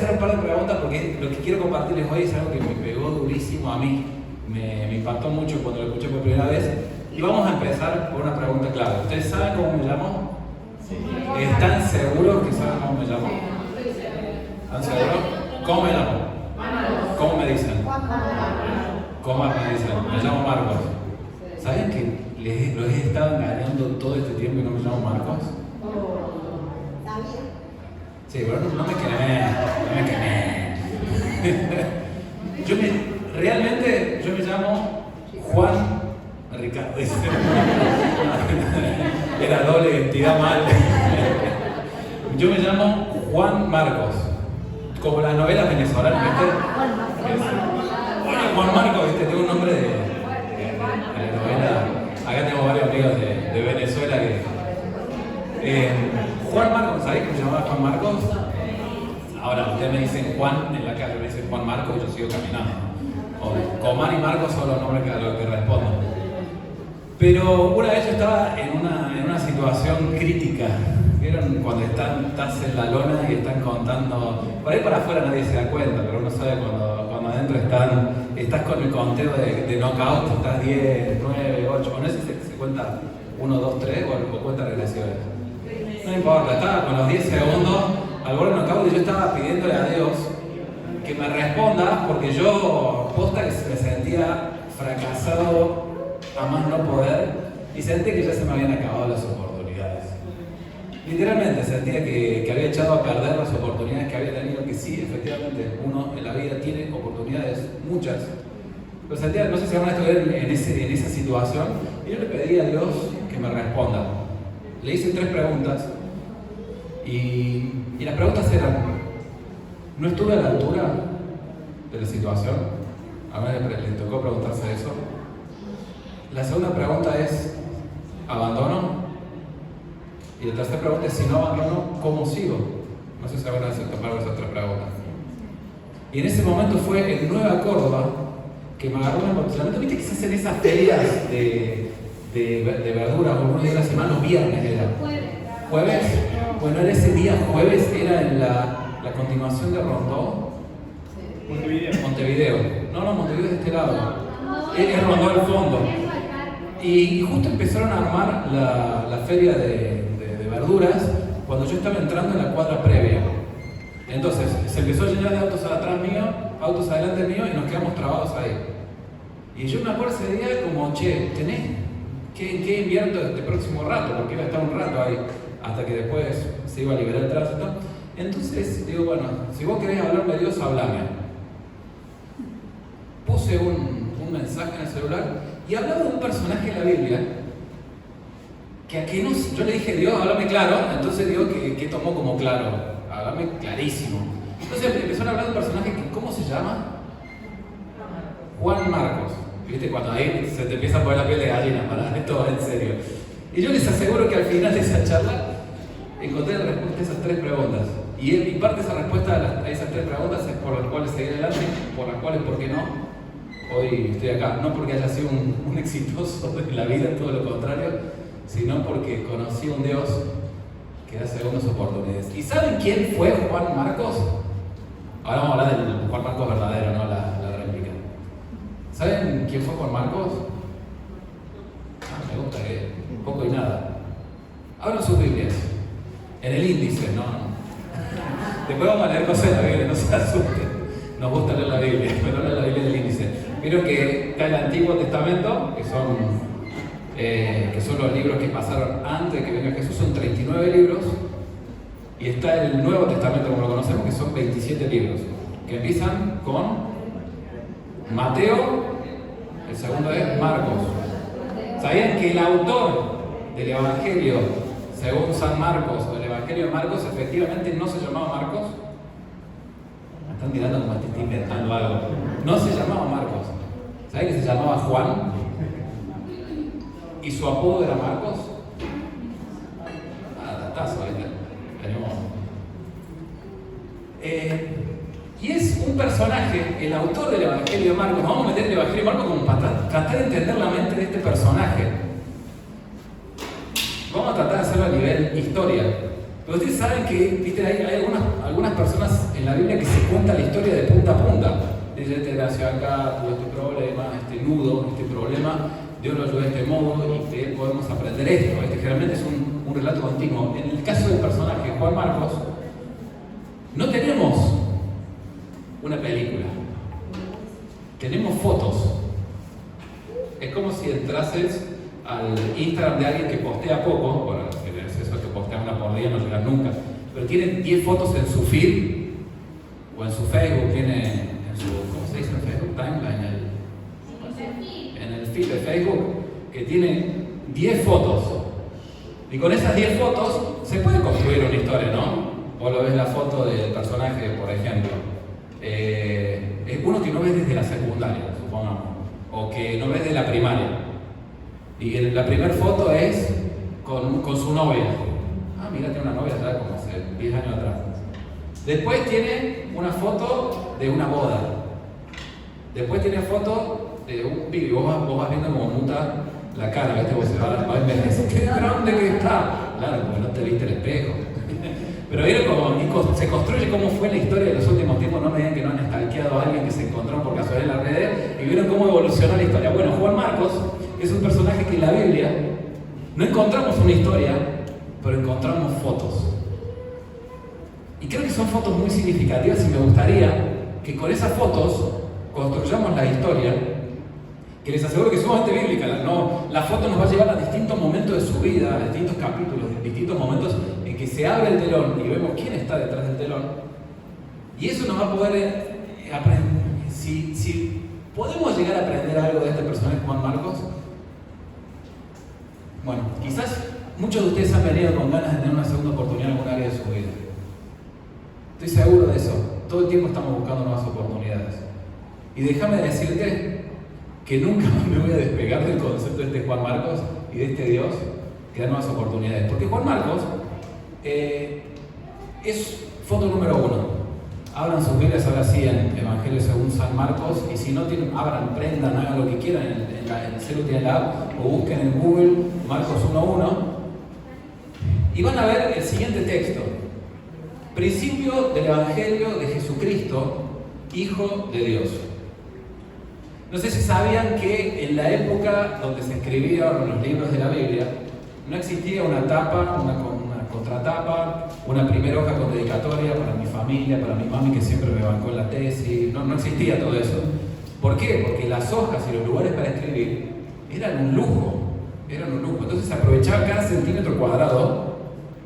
hacer un par de preguntas porque lo que quiero compartirles hoy es algo que me pegó durísimo a mí. Me impactó mucho cuando lo escuché por primera vez. Y vamos a empezar por una pregunta clave. ¿Ustedes saben cómo me llamo? Sí. ¿Están seguros que saben cómo me llamo? ¿Están seguros? ¿Cómo me llamo? ¿Cómo me dicen? ¿Cómo me dicen? Me llamo Marcos. ¿Saben que los he estado engañando todo este tiempo y no me llamo Marcos? Sí, pero no me quemé. Realmente yo me llamo Juan Ricardo. Era doble identidad mal. Yo me llamo Juan Marcos. Como las novelas venezolanas, ¿viste? Juan Marcos, ¿viste? Tengo un nombre de novela. Acá tengo varios amigos de Venezuela que... Juan Marcos, ¿sabés cómo se llamaba Juan Marcos? Ahora, ustedes me dicen Juan en la calle, me dicen Juan Marcos y yo sigo caminando. O Comar y Marcos son los nombres a los que respondo. Pero una vez yo estaba en una situación crítica. ¿Vieron cuando estás en la lona y están contando? Por ahí para afuera nadie se da cuenta, pero uno sabe cuando adentro estás con el conteo de knockout, estás 10, 9, 8, no sé si se cuenta 1, 2, 3 o cuenta regresiones. No importa, estaba con los 10 segundos al borde del knockout y yo estaba pidiéndole a Dios que me responda porque yo posta que me sentía fracasado a más no poder y sentí que ya se me habían acabado las oportunidades. Literalmente sentía que había echado a perder las oportunidades que había tenido, que sí, efectivamente, uno en la vida tiene oportunidades, muchas. Pero sentía, no sé si van a estudiar en esa situación, y yo le pedí a Dios que me responda. Le hice 3 preguntas, y las preguntas eran, ¿no estuve a la altura de la situación? A mí le tocó preguntarse eso. La segunda pregunta es, ¿abandono? Y la tercera pregunta es, si no abandono, ¿cómo sigo? No sé si van a tomar esas 3 preguntas. Y en ese momento fue en Nueva Córdoba que me agarró un embotelamiento. ¿Viste que se hacen esas ferias de verduras por unos días de la semana? Los viernes era. ¿Jueves? Bueno, era ese día jueves, era en la continuación de Rondó. Montevideo. No, Montevideo es de este lado. Es Rondó al fondo. Y justo empezaron a armar la feria de verduras cuando yo estaba entrando en la cuadra previa. Entonces se empezó a llenar de autos atrás mío, autos adelante mío y nos quedamos trabados ahí. Y yo me acuerdo ese día como, che, ¿tenés qué invierto este próximo rato? Porque iba a estar un rato ahí hasta que después se iba a liberar el tránsito. Entonces digo, bueno, si vos querés hablarme de Dios, hablame. Puse un mensaje en el celular y hablaba de un personaje en la Biblia que yo le dije, Dios, háblame claro. Entonces Dios que tomó como claro, háblame clarísimo. Entonces empezaron a hablar de un personaje que, ¿cómo se llama? Juan Marcos. ¿Viste? Cuando ahí se te empieza a poner la piel de gallina, para esto en serio. Y yo les aseguro que al final de esa charla encontré la respuesta a esas 3 preguntas. Y parte de esa respuesta a esas 3 preguntas es por las cuales seguí adelante, por las cuales, ¿por qué no? Hoy estoy acá, no porque haya sido un exitoso en la vida, todo lo contrario, sino porque conocí a un Dios que da segundas oportunidades. ¿Y saben quién fue Juan Marcos? Ahora vamos a hablar del Juan Marcos verdadero, no la réplica. ¿Saben quién fue Juan Marcos? Me gusta que un poco y nada. Abran sus Biblias, en el índice, no. Después vamos a leer cosas de la Biblia, no se asusten. Nos gusta leer la Biblia, pero no la Biblia del índice. Vieron que está el Antiguo Testamento, que son los libros que pasaron antes de que venga Jesús, son 39 libros, y está el Nuevo Testamento, como lo conocemos, que son 27 libros, que empiezan con Mateo, el segundo es Marcos. ¿Sabían que el autor del Evangelio, según San Marcos, o el Evangelio de Marcos, efectivamente no se llamaba Marcos? Me están tirando como que estoy inventando algo. No se llamaba Marcos. ¿Saben que se llamaba Juan? ¿Y su apodo era Marcos? Datazo, ¿viste? Y es un personaje, el autor del Evangelio de Marcos. Nos vamos a meter en el Evangelio de Marcos como para tratar de entender la mente de este personaje. Vamos a tratar de hacerlo a nivel historia. Pero ustedes saben que, ¿viste? Hay algunas personas en la Biblia que se cuenta la historia de punta a punta. Dice, este nació acá, tuvo este problema, este nudo, este problema, Dios lo ayudó de este modo y de él podemos aprender esto. Generalmente es un relato continuo. En el caso del personaje Juan Marcos, no tenemos una película, tenemos fotos. Es como si entrases al Instagram de alguien que postea poco, bueno, es eso que postea una por día, no llegan nunca, pero tienen 10 fotos en su feed, o en su Facebook, tiene en su, ¿cómo se dice en Facebook? Timeline, en el feed de Facebook, que tiene 10 fotos. Y con esas 10 fotos se puede construir una historia, ¿no? Vos lo ves la foto del personaje, por ejemplo. Es uno que no ves desde la secundaria, supongamos, o que no ves de la primaria. Y la primera foto es con su novia. Ah, mira, tiene una novia ya como hace 10 años atrás. Después tiene una foto de una boda. Después tiene foto de un pibe. Vos vas viendo como muta la cara, ¿viste? Vos se va a envejecer. ¡Qué grande que está! Claro, porque no te viste el espejo. Pero vieron cómo se construye cómo fue la historia de los últimos tiempos. No me digan que no han stalkeado a alguien que se encontró por casualidad en las redes y vieron cómo evolucionó la historia. Bueno, Juan Marcos es un personaje que en la Biblia no encontramos una historia, pero encontramos fotos. Y creo que son fotos muy significativas y me gustaría que con esas fotos construyamos la historia, que les aseguro que es sumamente bíblica. La foto nos va a llevar a distintos momentos de su vida, a distintos capítulos, a distintos momentos en que se abre el telón y vemos quién está detrás del telón. Y eso nos va a poder aprender. Si podemos llegar a aprender algo de este personaje Juan Marcos, bueno, quizás muchos de ustedes han venido con ganas de tener una segunda oportunidad en algún área de su vida. Estoy seguro de eso. Todo el tiempo estamos buscando nuevas oportunidades. Y déjame decirte que nunca más me voy a despegar del concepto de este Juan Marcos y de este Dios que da nuevas oportunidades. Porque Juan Marcos es foto número 1. Abran sus Biblias ahora sí en Evangelio según San Marcos, y si no tienen, abran, prendan, hagan lo que quieran, en el celu tienen la app, o busquen en Google Marcos 1.1 y van a ver el siguiente texto: principio del Evangelio de Jesucristo, Hijo de Dios. No sé si sabían que en la época donde se escribieron los libros de la Biblia no existía una tapa, una contratapa, una primera hoja con dedicatoria para mi familia, para mi mami que siempre me bancó en la tesis. No existía todo eso. ¿Por qué? Porque las hojas y los lugares para escribir eran un lujo. Entonces se aprovechaba cada centímetro cuadrado,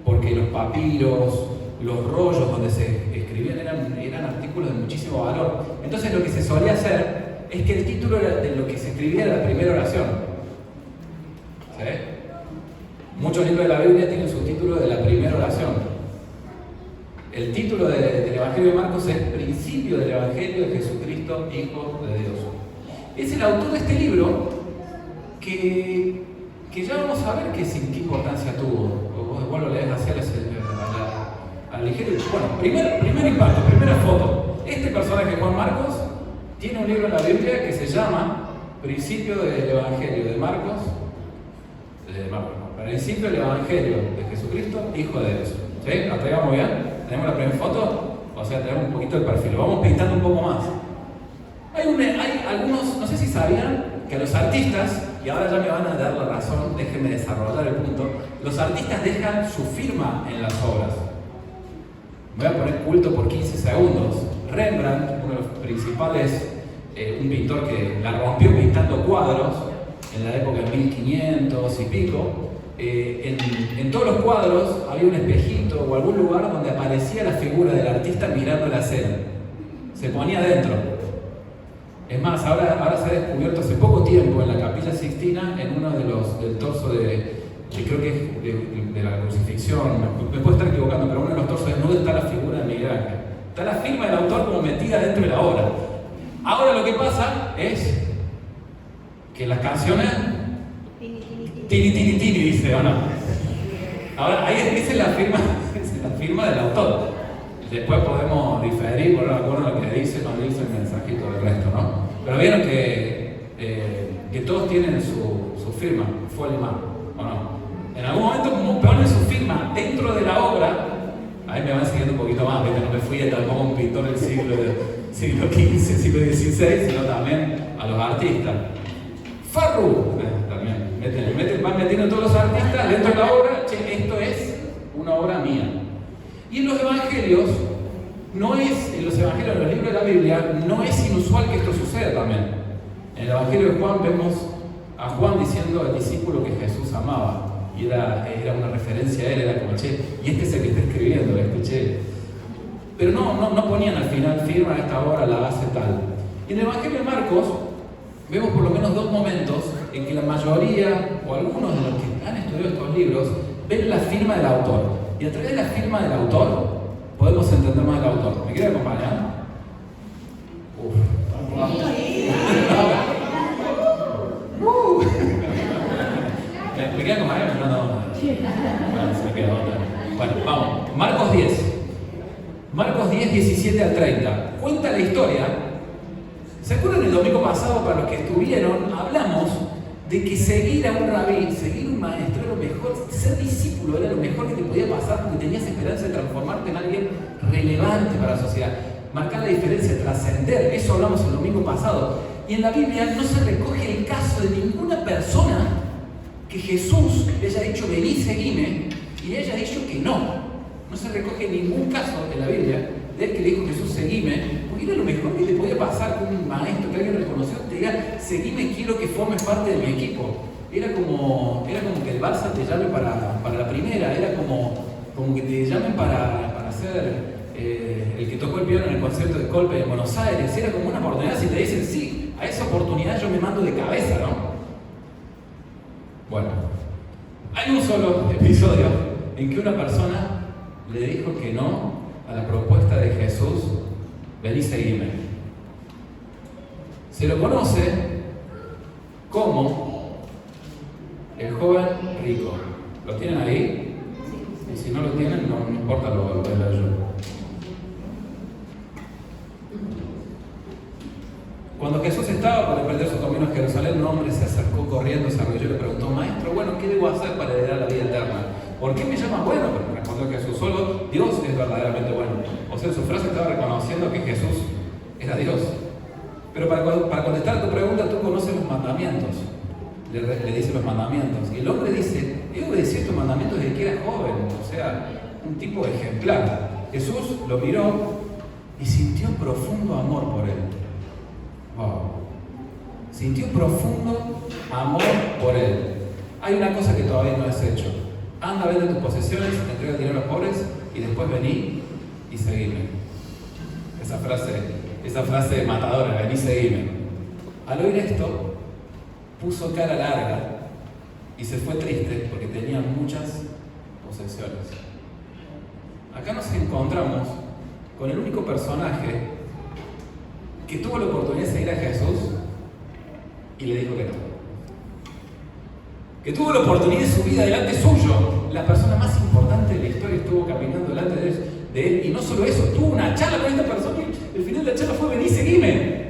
porque los papiros, los rollos donde se escribían eran artículos de muchísimo valor. Entonces lo que se solía hacer es que el título de lo que se escribía era la primera oración. ¿Sí? Muchos libros de la Biblia tienen su título de la primera oración. El título del Evangelio de Marcos es Principio del Evangelio de Jesucristo, Hijo de Dios. Es el autor de este libro que ya vamos a ver qué importancia tuvo. Vos lo lees así a la ligera. Bueno, primer impacto, primera foto. Este personaje, Juan Marcos, tiene un libro en la Biblia que se llama Principio del Evangelio de Marcos. Principio del Evangelio de Jesucristo, Hijo de Dios. ¿Sí? ¿La traigamos bien? ¿Tenemos la primera foto? O sea, tenemos un poquito el perfil. Lo vamos pintando un poco más. Hay algunos, no sé si sabían, que a los artistas, y ahora ya me van a dar la razón, déjenme desarrollar el punto, los artistas dejan su firma en las obras. Me voy a poner culto por 15 segundos. Rembrandt, uno de los principales, un pintor que la rompió pintando cuadros en la época de 1500 y pico, en todos los cuadros había un espejito o algún lugar donde aparecía la figura del artista mirando la escena. Se ponía adentro. Es más, ahora se ha descubierto hace poco tiempo en la Capilla Sixtina, en uno del torso creo que es de la crucifixión, me puedo estar equivocando, pero uno de los torsos desnudos está la figura de Miguel Ángel. Está la firma del autor como metida dentro de la obra. Ahora lo que pasa es que las canciones tini, dice, ¿o no? Ahora, ahí dice la firma del autor. Después podemos diferir, poner de acuerdo a lo que dice, no dice el mensajito del resto, ¿no? Pero vieron que todos tienen su firma, Folman, ¿o no? En algún momento, como ponen su firma dentro de la obra, ahí me van siguiendo un poquito más, ¿viste? No me fui tampoco pintor del siglo XV, siglo XVI, sino también a los artistas. Farru, también, van metiendo todos los artistas dentro de la obra, che, esto es una obra mía. Y en los evangelios, en los libros de la Biblia, no es inusual que esto suceda también. En el evangelio de Juan vemos a Juan diciendo al discípulo que Jesús amaba. Y era una referencia a él, era como, che, y este es el que está escribiendo, che. Pero no ponían al final, firma esta obra, la hace tal. Y en el evangelio de Marcos, vemos por lo menos dos momentos en que la mayoría, o algunos de los que han estudiado estos libros, ven la firma del autor. Y a través de la firma del autor, podemos entender más del autor. ¿Me quiere acompañar? ¿Me queda acompañar? No, se me queda otra. Bueno, vamos. Marcos 10. Marcos 10, 17 al 30. Cuenta la historia. ¿Se acuerdan el domingo pasado, para los que estuvieron, hablamos de que seguir a un rabí, seguir un maestro, era lo mejor, ser discípulo era lo mejor que te podía pasar porque tenías esperanza de transformarte en alguien relevante para la sociedad, marcar la diferencia, trascender? Eso hablamos el domingo pasado. Y en la Biblia no se recoge el caso de ninguna persona que Jesús le haya dicho vení, seguime, y le haya dicho que no. No se recoge ningún caso en la Biblia de él que le dijo Jesús seguime, porque era lo mejor que te podía pasar con un maestro que alguien reconoció, te diga seguime, quiero que formes parte de mi equipo. Era como que el Barça te llame para la primera, era como que te llamen para ser el que tocó el piano en el concierto de Coldplay en Buenos Aires. Era como una oportunidad, si te dicen sí, a esa oportunidad yo me mando de cabeza, ¿no? Bueno, hay un solo episodio en que una persona le dijo que no a la propuesta de Jesús, vení, seguime. Se lo conoce como el joven rico. ¿Lo tienen ahí? Y si no lo tienen, no importa, lo leo yo. Cuando Jesús estaba por emprender su camino a Jerusalén, un hombre se acercó corriendo, se arrodilló y le preguntó: Maestro, bueno, ¿qué debo hacer para heredar la vida eterna? ¿Por qué me llamas bueno? Pero respondió Jesús: solo Dios es verdaderamente bueno. O sea, en su frase estaba reconociendo que Jesús era Dios. Pero para contestar a tu pregunta, tú conoces los mandamientos. Le dice los mandamientos. Y el hombre dice: he obedecido estos mandamientos desde que era joven. O sea, un tipo ejemplar. Jesús lo miró y sintió profundo amor por él. Wow. Sintió profundo amor por él. Hay una cosa que todavía no has hecho. Anda, vende tus posesiones, entrega el dinero a los pobres y después vení y seguime. Esa frase matadora, vení, seguime. Al oír esto, puso cara larga y se fue triste porque tenía muchas posesiones. Acá nos encontramos con el único personaje que tuvo la oportunidad de seguir a Jesús y le dijo que no. Que tuvo la oportunidad de su vida delante suyo. La persona más importante de la historia estuvo caminando delante de él. Y no solo eso, tuvo una charla con esta persona y el final de la charla fue: vení, seguime.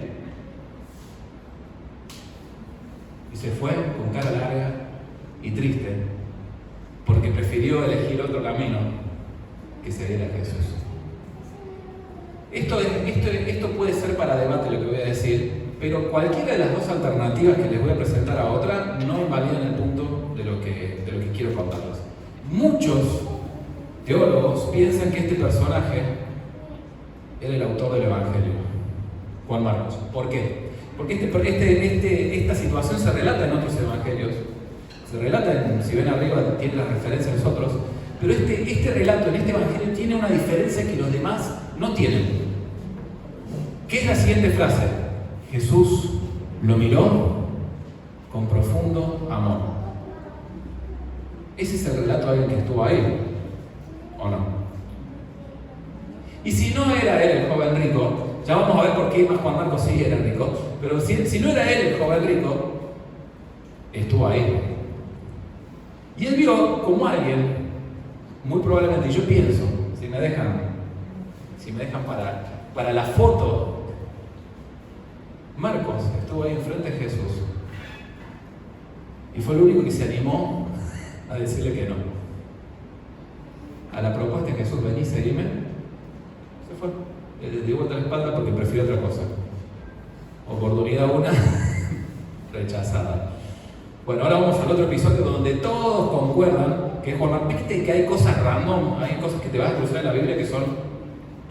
Y se fue con cara larga y triste porque prefirió elegir otro camino que seguir a Jesús. Esto puede ser para debate lo que voy a decir, pero cualquiera de las dos alternativas que les voy a presentar a otra no invalidan el punto de lo que quiero contarles. Muchos teólogos piensan que este personaje era el autor del Evangelio, Juan Marcos. ¿Por qué? Porque esta situación se relata en otros evangelios, se relata si ven arriba tiene las referencias de los otros, pero este relato en este evangelio tiene una diferencia que los demás no tienen. ¿Qué es la siguiente frase? Jesús lo miró con profundo amor. Ese es el relato de alguien que estuvo ahí, ¿o no? Y si no era él el joven rico, ya vamos a ver por qué más Juan Marcos sí era rico, pero si no era él el joven rico, estuvo ahí. Y él vio como alguien, muy probablemente, y yo pienso, si me dejan para la foto, Marcos estuvo ahí enfrente de Jesús y fue el único que se animó a decirle que no. A la propuesta de Jesús, vení, seguime, se fue. di vuelta la espalda porque prefiero otra cosa. Oportunidad una, rechazada. Bueno, ahora vamos al otro episodio donde todos concuerdan que es Juan Marcos. Viste que hay cosas random, hay cosas que te vas a cruzar en la Biblia que son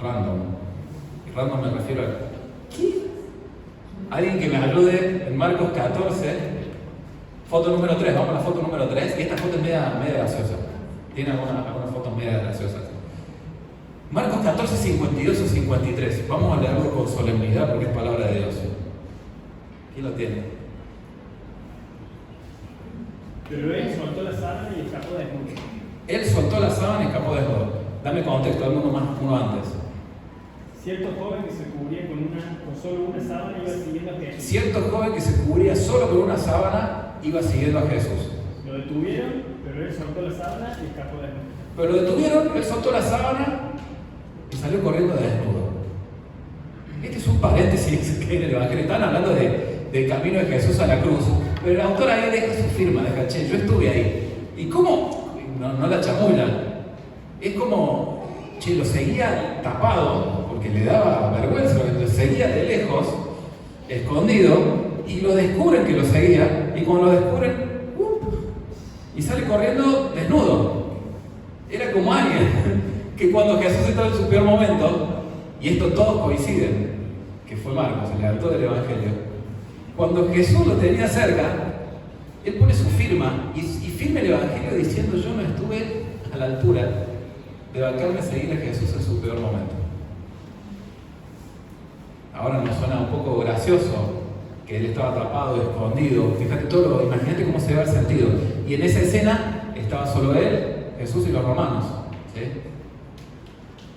random. Y random me refiero a... ¿Qué? Alguien que me ayude en Marcos 14, foto número 3, vamos a la foto número 3, y esta foto es media graciosa. Tiene algunas fotos media graciosas. Marcos 14, 52 o 53. Vamos a leerlo con solemnidad porque es palabra de Dios. ¿Quién lo tiene? Pero él soltó la sábana y escapó desnudo. Él soltó la sábana y escapó desnudo. Dame contexto, dame uno antes. Cierto joven que se cubría con solo una sábana iba siguiendo a Jesús. Cierto joven que se cubría solo con una sábana iba siguiendo a Jesús. Lo detuvieron, pero él soltó la sábana y escapó desnudo. Pero lo detuvieron, él soltó la sábana y salió corriendo desnudo. Este es un paréntesis que en el Evangelio están hablando del camino de Jesús a la cruz. Pero el autor ahí deja su firma, deja, che, yo estuve ahí. ¿Y cómo? No la chamulla. Es como, che, lo seguía tapado, porque le daba vergüenza, lo seguía de lejos, escondido, y lo descubren que lo seguía, y cuando lo descubren, y sale corriendo desnudo. Era como alguien que cuando Jesús estaba en su peor momento, y esto todos coinciden, que fue Marcos, el autor del Evangelio, cuando Jesús lo tenía cerca, él pone su firma y firma el Evangelio diciendo: yo no estuve a la altura de bancarme a seguir a Jesús en su peor momento. Ahora nos suena un poco gracioso que él estaba tapado, escondido. Fíjate todo, imagínate cómo se va el sentido. Y en esa escena estaba solo él, Jesús y los romanos. ¿Sí?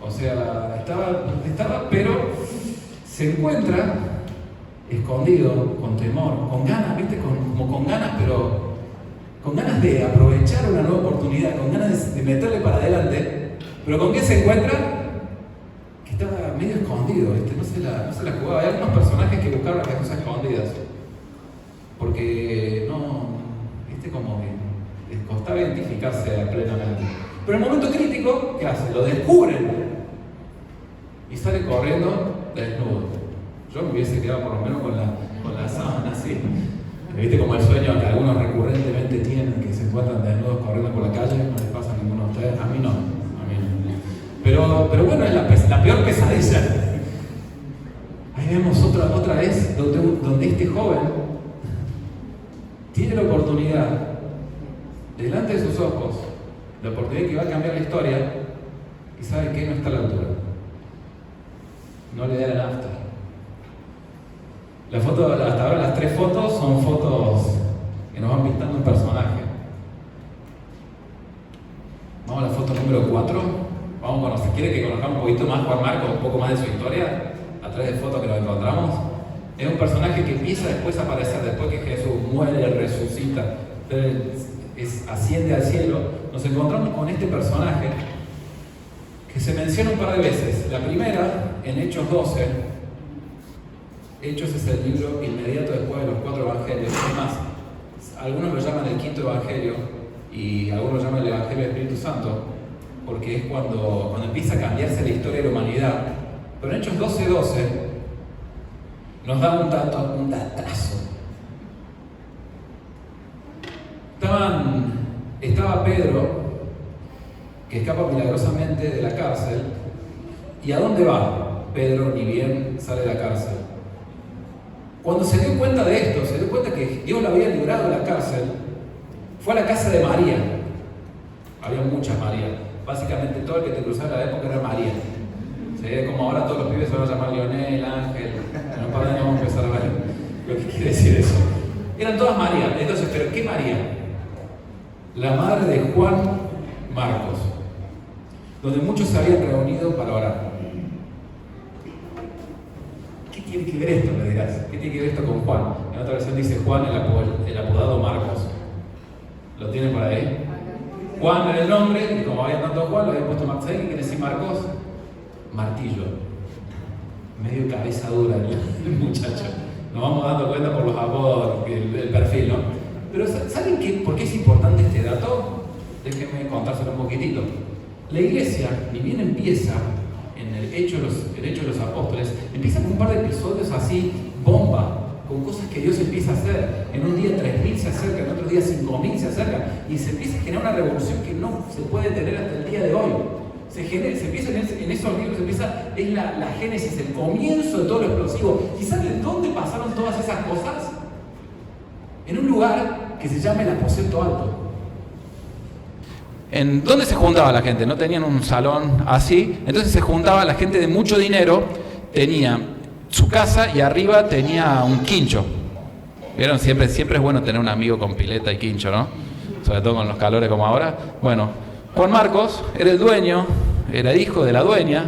O sea, estaba, pero se encuentra escondido, con temor, con ganas, ¿viste? Como con ganas, pero con ganas de aprovechar una nueva oportunidad, con ganas de meterle para adelante. Pero ¿con qué se encuentra? Que estaba medio escondido, ¿viste? No se la jugaba. Hay algunos personajes que buscaron las cosas escondidas, porque ¿viste? Como que les costaba identificarse plenamente. Pero en el momento crítico, ¿qué hace? Lo descubren y sale corriendo desnudo. Yo me hubiese quedado por lo menos con la sábana así. ¿Viste? Como el sueño que algunos recurrentemente tienen, que se encuentran desnudos corriendo por la calle. No les pasa a ninguno de ustedes. A mí no. Pero bueno, es la peor pesadilla. Ahí vemos otra vez donde este joven tiene la oportunidad delante de sus ojos, la oportunidad que va a cambiar la historia, y sabe que no está a la altura. No le da la nafta. Hasta ahora las 3 fotos son fotos que nos van pintando un personaje. Vamos a la foto número 4. Vamos a conocer. ¿Quiere que conozcamos un poquito más Juan Marcos, un poco más de su historia? A través de fotos que nos encontramos. Es un personaje que empieza después a aparecer, después que Jesús muere, resucita, asciende al cielo. Nos encontramos con este personaje que se menciona un par de veces. La primera, en Hechos 12. Hechos es el libro inmediato después de los 4 evangelios. Es más, algunos lo llaman el 5.º evangelio y algunos lo llaman el Evangelio del Espíritu Santo, porque es cuando empieza a cambiarse la historia de la humanidad. Pero en Hechos 12:12 nos da un datazo. Estaba Pedro, que escapa milagrosamente de la cárcel. ¿Y a dónde va? Pedro ni bien sale de la cárcel. Cuando se dio cuenta de esto, se dio cuenta que Dios lo había librado de la cárcel, fue a la casa de María. Había muchas Marías. Básicamente todo el que te cruzaba en la época era María. ¿Sí? Como ahora todos los pibes se van a llamar Lionel, Ángel. En un par de años vamos a empezar a ver lo que quiere decir eso. Eran todas María. Entonces, ¿pero qué María? La madre de Juan Marcos, donde muchos se habían reunido para orar. ¿Qué tiene que ver esto? Me dirás. ¿Qué tiene que ver esto con Juan? En otra versión dice Juan, el apodado Marcos. ¿Lo tienen por ahí? Juan era el nombre, y como habían tanto Juan, lo habían puesto Marcos. ¿Qué quiere decir Marcos? Martillo. Medio cabeza dura el muchacho. Nos vamos dando cuenta por los apodos, el perfil, ¿no? Pero ¿saben por qué es importante este dato? Déjenme contárselo un poquitito. La iglesia, ni bien empieza en el Hecho de los Apóstoles, empieza con un par de episodios así, bomba, con cosas que Dios empieza a hacer. En un día 3.000 se acercan, en otro día 5.000 se acercan, y se empieza a generar una revolución que no se puede tener hasta el día de hoy. Se empieza en esos libros, es la génesis, el comienzo de todo lo explosivo. ¿Y saben dónde pasaron todas esas cosas? En un lugar que se llama el Aposento Alto. ¿En dónde se juntaba la gente? No tenían un salón así, entonces se juntaba la gente de mucho dinero, tenía su casa y arriba tenía un quincho. ¿Vieron? Siempre es bueno tener un amigo con pileta y quincho, ¿no? Sobre todo con los calores como ahora. Bueno, Juan Marcos era el dueño, era hijo de la dueña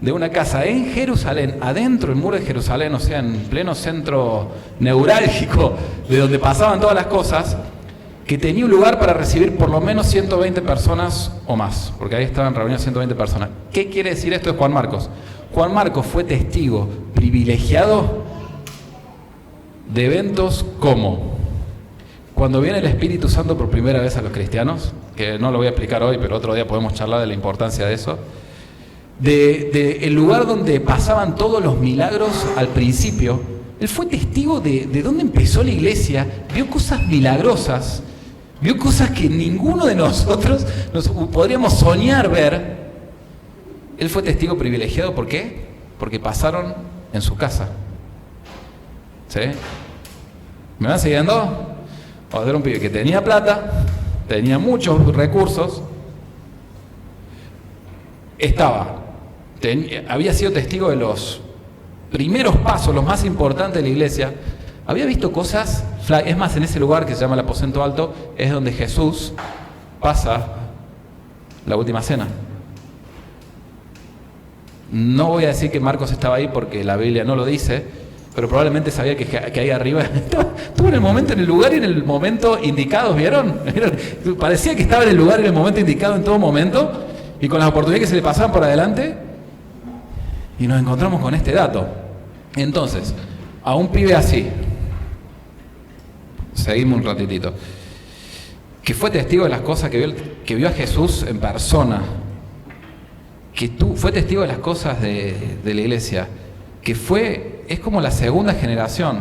de una casa en Jerusalén, adentro del muro de Jerusalén, o sea, en pleno centro neurálgico de donde pasaban todas las cosas, que tenía un lugar para recibir por lo menos 120 personas o más, porque ahí estaban reunidas 120 personas. ¿Qué quiere decir esto de Juan Marcos? Juan Marcos fue testigo privilegiado de eventos como cuando viene el Espíritu Santo por primera vez a los cristianos, que no lo voy a explicar hoy, pero otro día podemos charlar de la importancia de eso, de el lugar donde pasaban todos los milagros al principio. Él fue testigo de dónde empezó la iglesia, vio cosas milagrosas, vio cosas que ninguno de nosotros nos podríamos soñar ver. Él fue testigo privilegiado, ¿por qué? Porque pasaron en su casa. ¿Sí? ¿Me van siguiendo? O sea, era un pibe que tenía plata, tenía muchos recursos, había sido testigo de los primeros pasos, los más importantes de la iglesia, había visto cosas, es más, en ese lugar que se llama el Aposento Alto, es donde Jesús pasa la última cena. No voy a decir que Marcos estaba ahí porque la Biblia no lo dice, pero probablemente sabía que ahí arriba estuvo en el lugar y en el momento indicados, ¿vieron? Parecía que estaba en el lugar y en el momento indicado en todo momento, y con las oportunidades que se le pasaban por adelante, y nos encontramos con este dato. Entonces, a un pibe así, seguimos un ratitito, que fue testigo de las cosas que vio a Jesús en persona, fue testigo de las cosas de la iglesia, es como la segunda generación,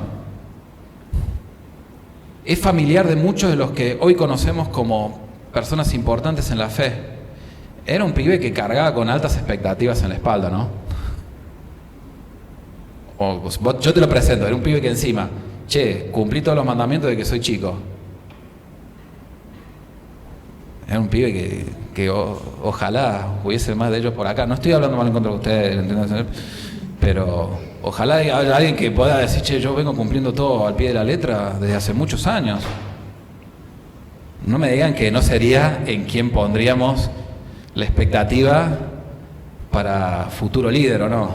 es familiar de muchos de los que hoy conocemos como personas importantes en la fe. Era un pibe que cargaba con altas expectativas en la espalda, ¿no? Yo te lo presento, era un pibe que encima, cumplí todos los mandamientos de que soy chico. Era un pibe que ojalá hubiese más de ellos por acá. No estoy hablando mal en contra de ustedes, pero ojalá haya alguien que pueda decir, yo vengo cumpliendo todo al pie de la letra desde hace muchos años. No me digan que no sería en quien pondríamos la expectativa para futuro líder, ¿o no?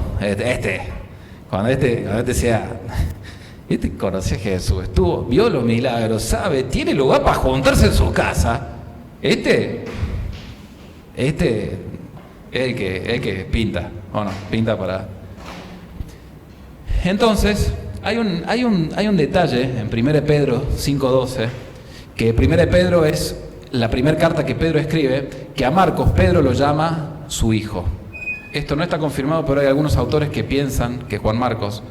Cuando sea, conoció a Jesús, vio los milagros, sabe, tiene lugar para juntarse en su casa. Es el que pinta, ¿o no? Pinta para... Entonces, hay un detalle en 1 Pedro 5:12, que 1 Pedro es la primera carta que Pedro escribe, que a Marcos Pedro lo llama su hijo. Esto no está confirmado, pero hay algunos autores que piensan que Juan Marcos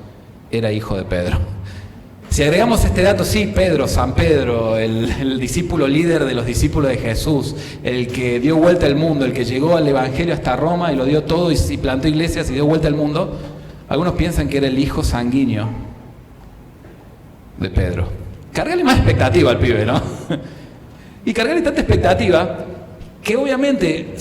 era hijo de Pedro. Si agregamos este dato, sí, Pedro, San Pedro, el discípulo líder de los discípulos de Jesús, el que dio vuelta al mundo, el que llegó al Evangelio hasta Roma y lo dio todo y plantó iglesias y dio vuelta al mundo, algunos piensan que era el hijo sanguíneo de Pedro. Cargale más expectativa al pibe, ¿no? Y cargarle tanta expectativa que obviamente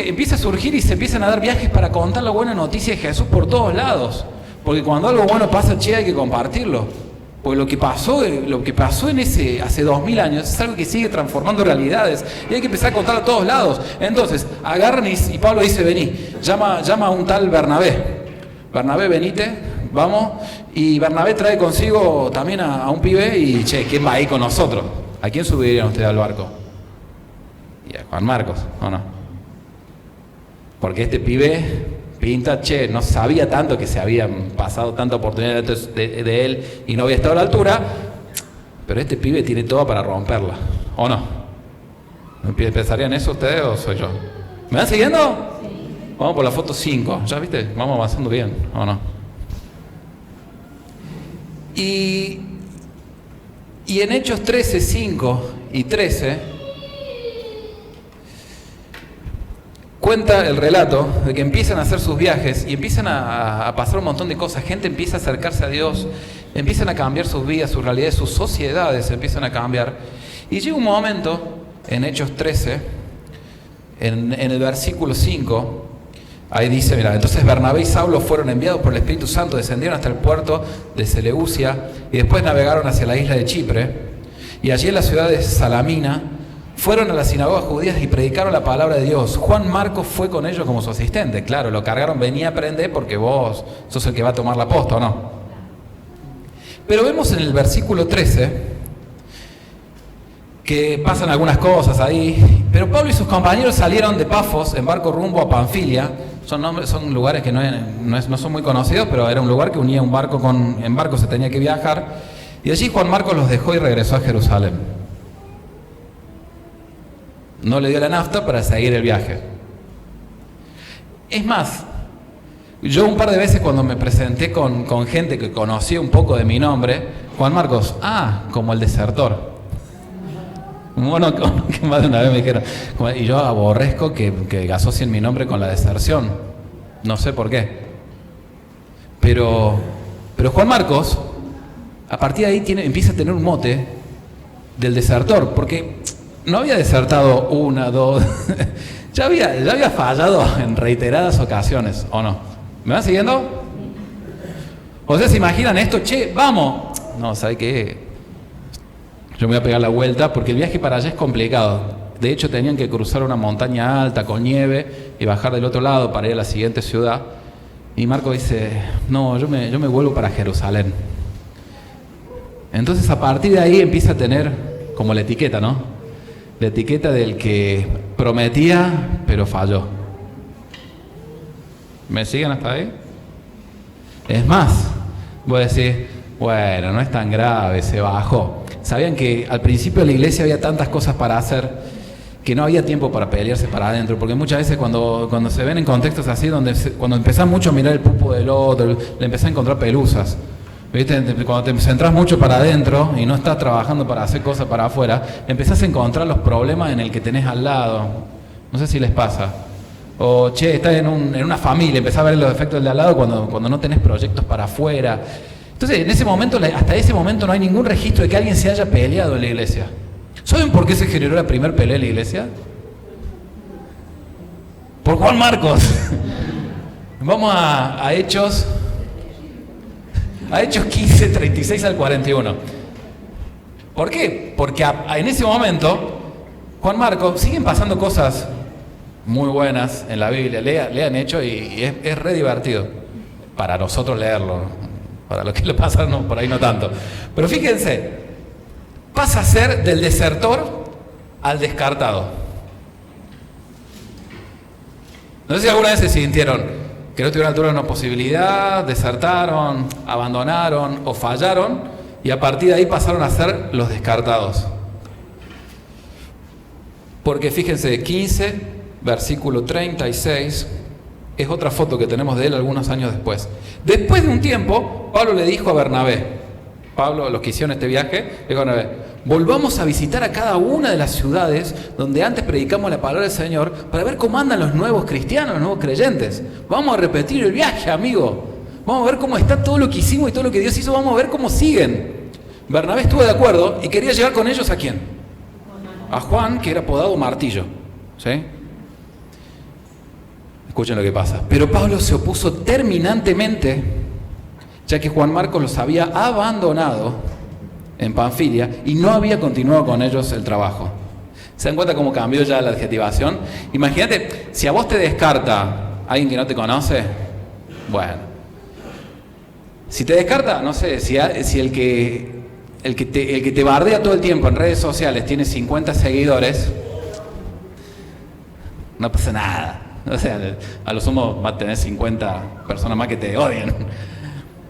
empieza a surgir y se empiezan a dar viajes para contar la buena noticia de Jesús por todos lados. Porque cuando algo bueno pasa, hay que compartirlo. Porque lo que pasó en hace 2000 años es algo que sigue transformando realidades y hay que empezar a contar a todos lados. Entonces, agarran y Pablo dice, vení, llama a un tal Bernabé. Bernabé, venite, vamos. Y Bernabé trae consigo también a un pibe y, ¿quién va ahí con nosotros? ¿A quién subirían ustedes al barco? Y a Juan Marcos, ¿o no? Porque este pibe pinta, no sabía tanto que se habían pasado tanta oportunidad de él y no había estado a la altura, pero este pibe tiene todo para romperla, ¿o no? ¿Pensarían eso ustedes o soy yo? ¿Me van siguiendo? Vamos por la foto 5. ¿Ya viste? Vamos avanzando bien, ¿o no? Y en Hechos 13, 5 y 13, cuenta el relato de que empiezan a hacer sus viajes y empiezan a pasar un montón de cosas. Gente empieza a acercarse a Dios, empiezan a cambiar sus vidas, sus realidades, sus sociedades empiezan a cambiar. Y llega un momento, en Hechos 13, en el versículo 5, ahí dice, mira, entonces Bernabé y Saulo fueron enviados por el Espíritu Santo, descendieron hasta el puerto de Seleucia y después navegaron hacia la isla de Chipre. Y allí en la ciudad de Salamina fueron a las sinagogas judías y predicaron la palabra de Dios. Juan Marcos fue con ellos como su asistente. Claro, lo cargaron, venía a aprender porque vos sos el que va a tomar la posta, ¿o no? Pero vemos en el versículo 13 que pasan algunas cosas ahí. Pero Pablo y sus compañeros salieron de Pafos en barco rumbo a Panfilia. Son lugares que no son muy conocidos, pero era un lugar que unía un barco en barco se tenía que viajar. Y allí Juan Marcos los dejó y regresó a Jerusalén. No le dio la nafta para seguir el viaje. Es más, yo un par de veces cuando me presenté con gente que conocía un poco de mi nombre, Juan Marcos, como el desertor. Bueno, que más de una vez me dijeron, y yo aborrezco que asocien mi nombre con la deserción. No sé por qué. Pero Juan Marcos, a partir de ahí empieza a tener un mote del desertor, porque no había desertado una, dos, ya había fallado en reiteradas ocasiones, ¿o no? ¿Me van siguiendo? O sea, ¿se imaginan esto? Che, vamos. No, ¿sabe qué? Yo me voy a pegar la vuelta porque el viaje para allá es complicado. De hecho, tenían que cruzar una montaña alta con nieve y bajar del otro lado para ir a la siguiente ciudad. Y Marco dice, no, yo me vuelvo para Jerusalén. Entonces, a partir de ahí empieza a tener como la etiqueta, ¿no? La etiqueta del que prometía, pero falló. ¿Me siguen hasta ahí? Es más, voy a decir, bueno, no es tan grave, se bajó. Sabían que al principio de la iglesia había tantas cosas para hacer que no había tiempo para pelearse para adentro, porque muchas veces cuando se ven en contextos así, cuando empezás mucho a mirar el pupo del otro, le empezás a encontrar pelusas. ¿Viste? Cuando te centrás mucho para adentro y no estás trabajando para hacer cosas para afuera, empezás a encontrar los problemas en el que tenés al lado. No sé si les pasa. O, estás en una familia, empezás a ver los efectos del de al lado cuando no tenés proyectos para afuera. Entonces, en ese momento, hasta ese momento no hay ningún registro de que alguien se haya peleado en la iglesia. ¿Saben por qué se generó la primera pelea en la iglesia? Por Juan Marcos. Vamos a Hechos 15, 36 al 41. ¿Por qué? Porque en ese momento, Juan Marcos, siguen pasando cosas muy buenas en la Biblia. Lean Hechos y es re divertido para nosotros leerlo. Para los que lo pasan, no, por ahí no tanto. Pero fíjense, pasa a ser del desertor al descartado. No sé si alguna vez se sintieron que no tuvieron altura de una posibilidad, desertaron, abandonaron o fallaron, y a partir de ahí pasaron a ser los descartados. Porque fíjense, 15, versículo 36... es otra foto que tenemos de él algunos años después. Después de un tiempo, Pablo le dijo a Bernabé, los que hicieron este viaje, le dijo a Bernabé, volvamos a visitar a cada una de las ciudades donde antes predicamos la palabra del Señor para ver cómo andan los nuevos cristianos, los nuevos creyentes. Vamos a repetir el viaje, amigo. Vamos a ver cómo está todo lo que hicimos y todo lo que Dios hizo. Vamos a ver cómo siguen. Bernabé estuvo de acuerdo y quería llevar con ellos ¿a quién? A Juan, que era apodado Martillo. ¿Sí? Escuchen lo que pasa. Pero Pablo se opuso terminantemente, ya que Juan Marcos los había abandonado en Panfilia y no había continuado con ellos el trabajo. ¿Se dan cuenta cómo cambió ya la adjetivación? Imagínate, si a vos te descarta alguien que no te conoce, bueno. Si te descarta, no sé, si el que te bardea todo el tiempo en redes sociales tiene 50 seguidores, no pasa nada. O sea, a lo sumo va a tener 50 personas más que te odien.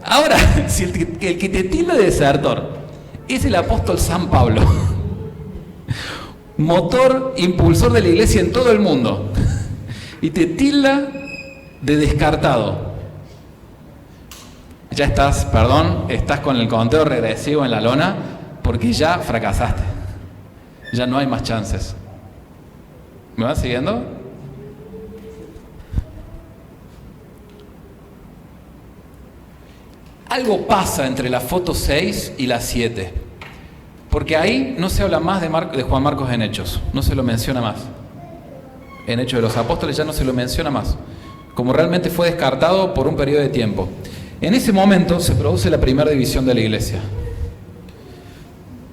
Ahora, si el que te tilda de desertor es el apóstol San Pablo, motor, impulsor de la iglesia en todo el mundo, y te tilda de descartado. Ya estás con el conteo regresivo en la lona porque ya fracasaste. Ya no hay más chances. ¿Me van siguiendo? Algo pasa entre la foto 6 y la 7. Porque ahí no se habla más de Juan Marcos en Hechos. No se lo menciona más. En Hechos de los Apóstoles ya no se lo menciona más. Como realmente fue descartado por un periodo de tiempo. En ese momento se produce la primera división de la iglesia.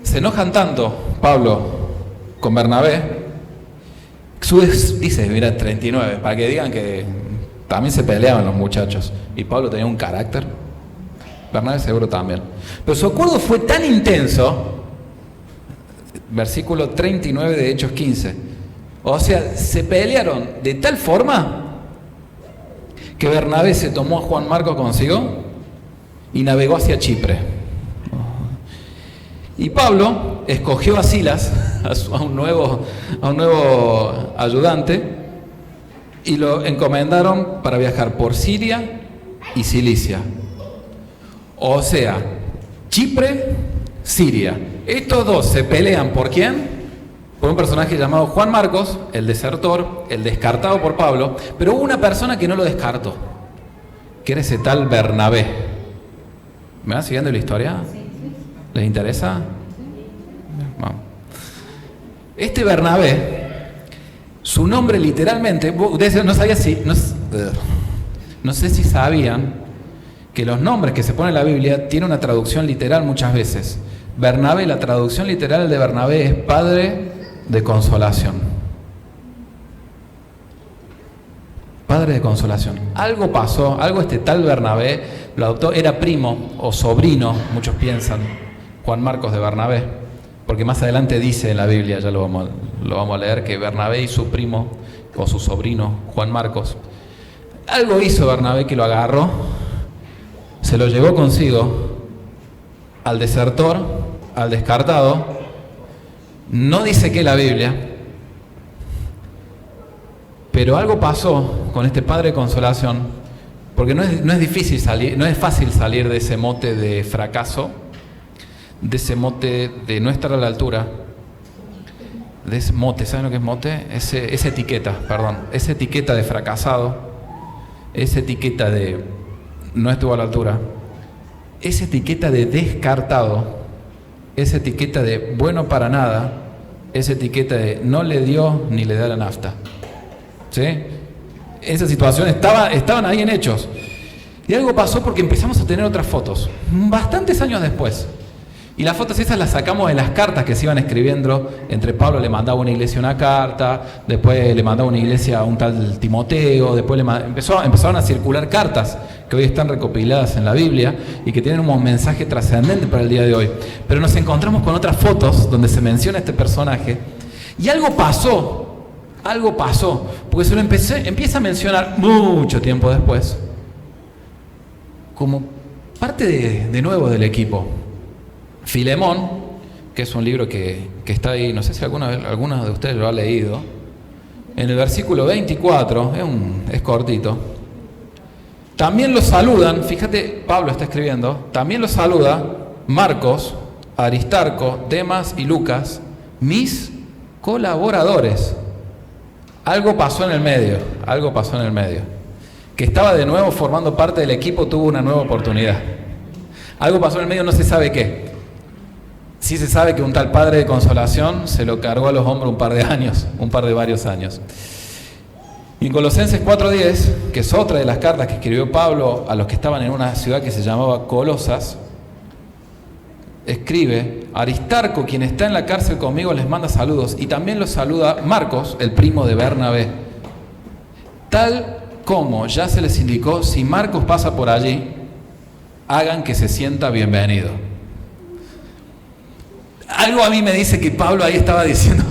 Se enojan tanto Pablo con Bernabé. Dice, mira, 39, para que digan que también se peleaban los muchachos. Y Pablo tenía un carácter. Bernabé seguro también. Pero su acuerdo fue tan intenso, versículo 39 de Hechos 15. O sea, se pelearon de tal forma que Bernabé se tomó a Juan Marcos consigo y navegó hacia Chipre. Y Pablo escogió a Silas, a un nuevo ayudante, y lo encomendaron para viajar por Siria y Cilicia. O sea, Chipre, Siria. Estos dos se pelean ¿por quién? Por un personaje llamado Juan Marcos, el desertor, el descartado por Pablo, pero hubo una persona que no lo descartó, que era ese tal Bernabé. ¿Me van siguiendo la historia? ¿Les interesa? Vamos. Este Bernabé, su nombre literalmente, ustedes no sé si sabían que los nombres que se ponen en la Biblia tienen una traducción literal muchas veces. Bernabé, la traducción literal de Bernabé es padre de consolación. Padre de consolación. Algo pasó, algo este tal Bernabé lo adoptó, era primo o sobrino, muchos piensan, Juan Marcos de Bernabé, porque más adelante dice en la Biblia, ya lo vamos a leer, que Bernabé y su primo o su sobrino Juan Marcos, algo hizo Bernabé que lo agarró, se lo llevó consigo al desertor, al descartado. No dice que la Biblia, pero algo pasó con este padre de consolación, porque no es difícil salir, no es fácil salir de ese mote de fracaso, de ese mote de no estar a la altura, de ese mote, ¿saben lo que es mote? Esa etiqueta de fracasado, esa etiqueta de no estuvo a la altura, esa etiqueta de descartado, esa etiqueta de bueno para nada, esa etiqueta de no le dio ni le da la nafta. ¿Sí? Esa situación estaban ahí en Hechos. Y algo pasó porque empezamos a tener otras fotos, bastantes años después. Y las fotos esas las sacamos de las cartas que se iban escribiendo entre Pablo, le mandaba a una iglesia una carta, después le mandaba a una iglesia a un tal Timoteo, después empezaron a circular cartas que hoy están recopiladas en la Biblia y que tienen un mensaje trascendente para el día de hoy. Pero nos encontramos con otras fotos donde se menciona este personaje y algo pasó, porque se lo empieza a mencionar mucho tiempo después, como parte de nuevo del equipo. Filemón, que es un libro que está ahí, no sé si alguno de ustedes lo ha leído, en el versículo 24, es cortito, también lo saludan, fíjate, Pablo está escribiendo, también lo saluda Marcos, Aristarco, Demas y Lucas, mis colaboradores. Algo pasó en el medio, que estaba de nuevo formando parte del equipo, tuvo una nueva oportunidad. Algo pasó en el medio, no se sabe qué. Sí se sabe que un tal padre de consolación se lo cargó a los hombros un par de varios años. Y en Colosenses 4:10, que es otra de las cartas que escribió Pablo a los que estaban en una ciudad que se llamaba Colosas, escribe: Aristarco, quien está en la cárcel conmigo, les manda saludos, y también los saluda Marcos, el primo de Bernabé. Tal como ya se les indicó, si Marcos pasa por allí, hagan que se sienta bienvenido. Algo a mí me dice que Pablo ahí estaba diciendo,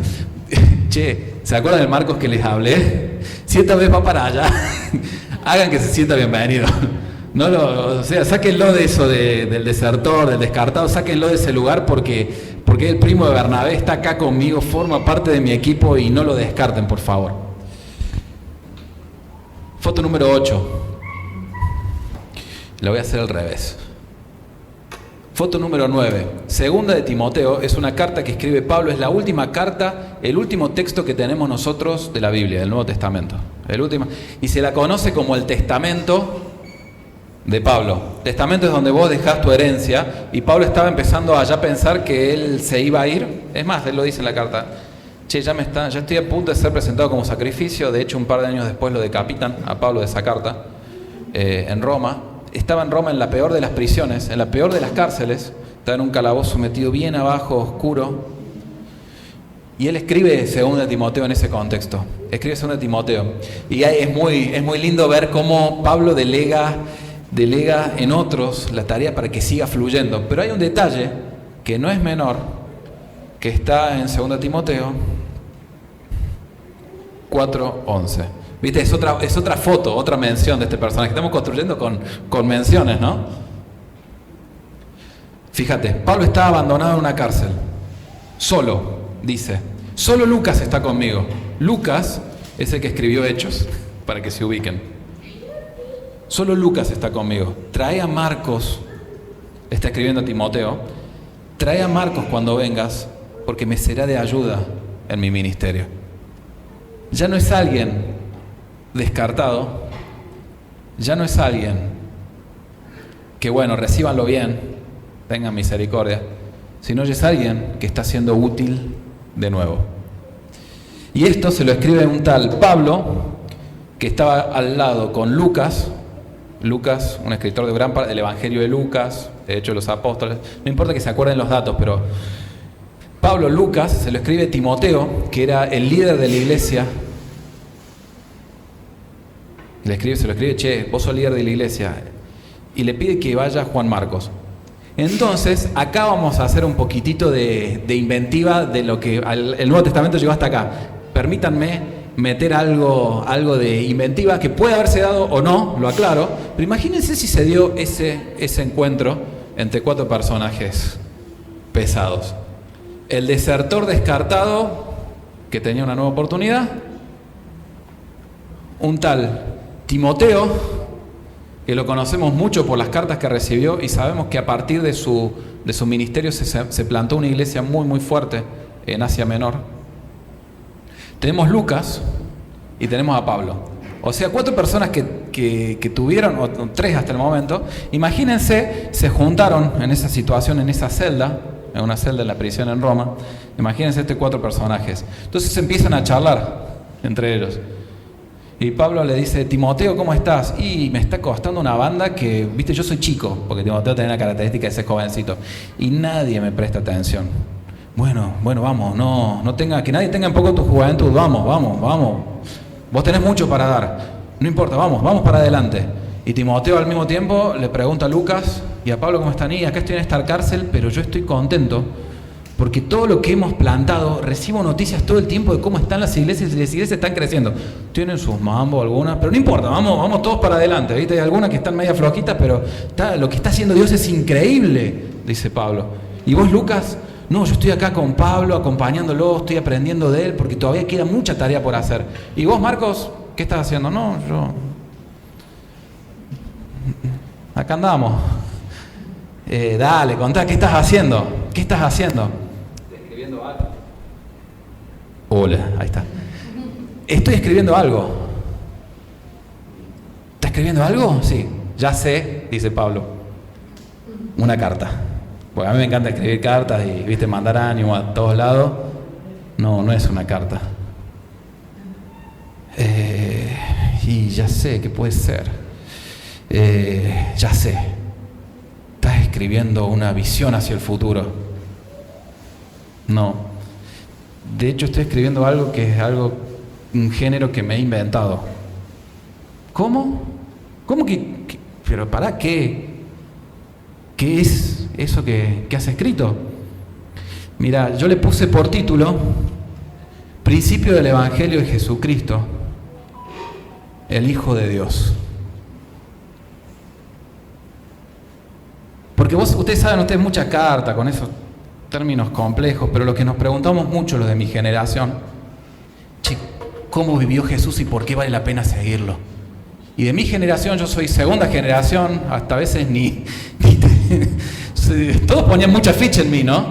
che, ¿se acuerdan del Marcos que les hablé? Si esta vez va para allá, hagan que se sienta bienvenido. O sea, sáquenlo de eso del desertor, del descartado, sáquenlo de ese lugar porque el primo de Bernabé está acá conmigo, forma parte de mi equipo y no lo descarten, por favor. Foto número 8. La voy a hacer al revés. Foto número 9. Segunda de Timoteo es una carta que escribe Pablo. Es la última carta, el último texto que tenemos nosotros de la Biblia, del Nuevo Testamento. El último. Y se la conoce como el Testamento de Pablo. Testamento es donde vos dejás tu herencia. Y Pablo estaba empezando a ya pensar que él se iba a ir. Es más, él lo dice en la carta. Che, ya estoy a punto de ser presentado como sacrificio. De hecho, un par de años después lo decapitan a Pablo de esa carta en Roma. Estaba en Roma en la peor de las prisiones, en la peor de las cárceles. Estaba en un calabozo metido bien abajo, oscuro. Y él escribe 2 Timoteo en ese contexto. Escribe 2 Timoteo. Y es muy lindo ver cómo Pablo delega en otros la tarea para que siga fluyendo. Pero hay un detalle que no es menor, que está en 2 Timoteo 4:11. ¿Viste? Es otra foto, otra mención de este personaje. Estamos construyendo con menciones, ¿no? Fíjate, Pablo está abandonado en una cárcel. Solo, dice. Solo Lucas está conmigo. Lucas es el que escribió Hechos, para que se ubiquen. Solo Lucas está conmigo. Trae a Marcos, está escribiendo a Timoteo. Trae a Marcos cuando vengas, porque me será de ayuda en mi ministerio. Ya no es alguien descartado, ya no es alguien que, bueno, recíbanlo bien, tengan misericordia, sino ya es alguien que está siendo útil de nuevo. Y esto se lo escribe un tal Pablo, que estaba al lado con Lucas, un escritor de gran parte del Evangelio de Lucas, de hecho los apóstoles, no importa que se acuerden los datos, pero Pablo, Lucas, se lo escribe Timoteo, que era el líder de la iglesia. Se lo escribe, che, vos sos líder de la iglesia. Y le pide que vaya Juan Marcos. Entonces, acá vamos a hacer un poquitito de inventiva de lo que el Nuevo Testamento llegó hasta acá. Permítanme meter algo de inventiva que puede haberse dado o no, lo aclaro. Pero imagínense si se dio ese encuentro entre 4 personajes pesados. El desertor descartado, que tenía una nueva oportunidad. Un tal Timoteo, que lo conocemos mucho por las cartas que recibió y sabemos que a partir de su ministerio se plantó una iglesia muy muy fuerte en Asia Menor. Tenemos Lucas y tenemos a Pablo. O sea, 4 personas que tuvieron, o 3 hasta el momento. Imagínense, se juntaron en esa situación, en esa celda, en una celda en la prisión en Roma. Imagínense 4 personajes. Entonces empiezan a charlar entre ellos. Y Pablo le dice, Timoteo, ¿cómo estás? Y me está costando una banda que, viste, yo soy chico, porque Timoteo tiene la característica de ser jovencito, y nadie me presta atención. Bueno, vamos, que nadie tenga en poco tu juventud, vamos. Vos tenés mucho para dar, no importa, vamos para adelante. Y Timoteo al mismo tiempo le pregunta a Lucas y a Pablo, ¿cómo están? Y acá estoy en esta cárcel, pero yo estoy contento, porque todo lo que hemos plantado, recibo noticias todo el tiempo de cómo están las iglesias, y las iglesias están creciendo. Tienen sus mambos algunas, pero no importa, vamos todos para adelante, ¿viste? Hay algunas que están media flojitas, pero lo que está haciendo Dios es increíble, dice Pablo. ¿Y vos, Lucas? No, yo estoy acá con Pablo, acompañándolo, estoy aprendiendo de él, porque todavía queda mucha tarea por hacer. ¿Y vos, Marcos, qué estás haciendo? No, yo... Acá andamos. Dale, contá, ¿qué estás haciendo? ¿Qué estás haciendo? Escribiendo algo. Hola, ahí está. Estoy escribiendo algo. ¿Estás escribiendo algo? Sí, ya sé, dice Pablo. Una carta. Porque a mí me encanta escribir cartas y, viste, mandar ánimo a todos lados. No es una carta. Y ya sé qué puede ser. Ya sé. Estás escribiendo una visión hacia el futuro. No. De hecho, estoy escribiendo algo que es un género que me he inventado. ¿Cómo? ¿Cómo que pero para qué? ¿Qué es eso que has escrito? Mira, yo le puse por título Principio del Evangelio de Jesucristo, el Hijo de Dios. Porque ustedes saben mucha carta con esos términos complejos, pero lo que nos preguntamos mucho los de mi generación, che, ¿cómo vivió Jesús y por qué vale la pena seguirlo? Y de mi generación, yo soy segunda generación, hasta a veces todos ponían mucha ficha en mí, ¿no?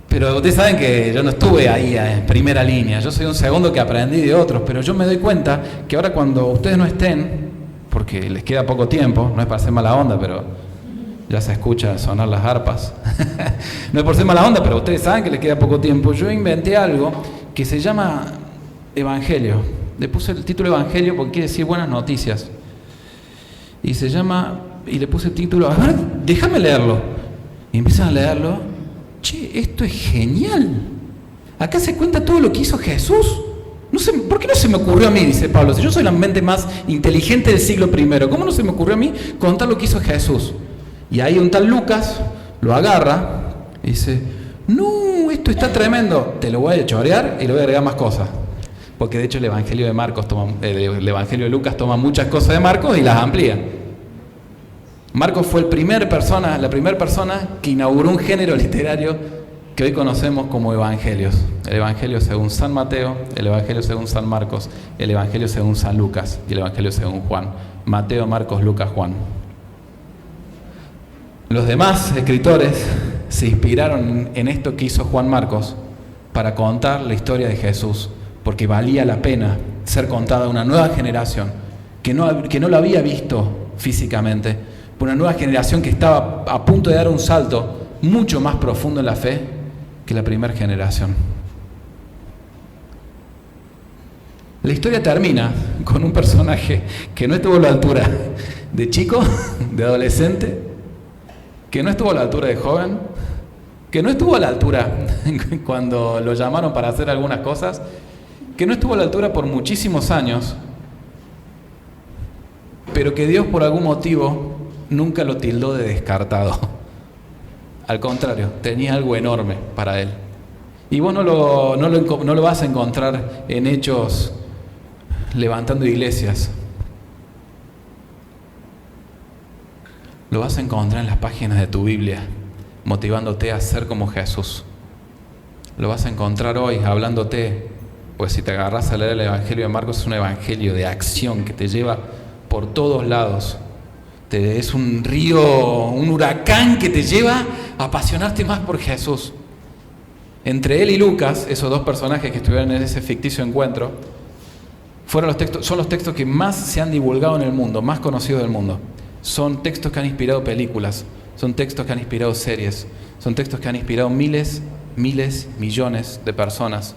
Pero ustedes saben que yo no estuve ahí en primera línea, yo soy un segundo que aprendí de otros, pero yo me doy cuenta que ahora cuando ustedes no estén, porque les queda poco tiempo, no es para hacer mala onda, pero ya se escucha sonar las arpas, no es por ser mala onda, pero ustedes saben que les queda poco tiempo, yo inventé algo que se llama Evangelio. Le puse el título Evangelio porque quiere decir buenas noticias. Y se llama, y le puse el título, a ver, déjame leerlo. Y empiezan a leerlo. Che, esto es genial. Acá se cuenta todo lo que hizo Jesús. No sé, ¿por qué no se me ocurrió a mí? Dice Pablo. Si yo soy la mente más inteligente del siglo I, ¿cómo no se me ocurrió a mí contar lo que hizo Jesús? Y ahí un tal Lucas lo agarra y dice, no, esto está tremendo. Te lo voy a chorear y le voy a agregar más cosas. Porque de hecho el Evangelio de Lucas toma muchas cosas de Marcos y las amplía. Marcos fue la primera persona que inauguró un género literario que hoy conocemos como evangelios. El Evangelio según San Mateo, el Evangelio según San Marcos, el Evangelio según San Lucas y el Evangelio según Juan. Mateo, Marcos, Lucas, Juan. Los demás escritores se inspiraron en esto que hizo Juan Marcos para contar la historia de Jesús, porque valía la pena ser contada a una nueva generación que no lo había visto físicamente, por una nueva generación que estaba a punto de dar un salto mucho más profundo en la fe que la primera generación. La historia termina con un personaje que no estuvo a la altura de chico, de adolescente, que no estuvo a la altura de joven, que no estuvo a la altura cuando lo llamaron para hacer algunas cosas, que no estuvo a la altura por muchísimos años, pero que Dios por algún motivo nunca lo tildó de descartado. Al contrario, tenía algo enorme para él. Y vos no lo vas a encontrar en Hechos levantando iglesias. Lo vas a encontrar en las páginas de tu Biblia, motivándote a ser como Jesús. Lo vas a encontrar hoy hablándote. Pues si te agarras a leer el Evangelio de Marcos, es un evangelio de acción que te lleva por todos lados. Es un río, un huracán que te lleva a apasionarte más por Jesús. Entre él y Lucas, esos dos personajes que estuvieron en ese ficticio encuentro, son los textos que más se han divulgado en el mundo, más conocidos del mundo. Son textos que han inspirado películas, son textos que han inspirado series, son textos que han inspirado miles, millones de personas.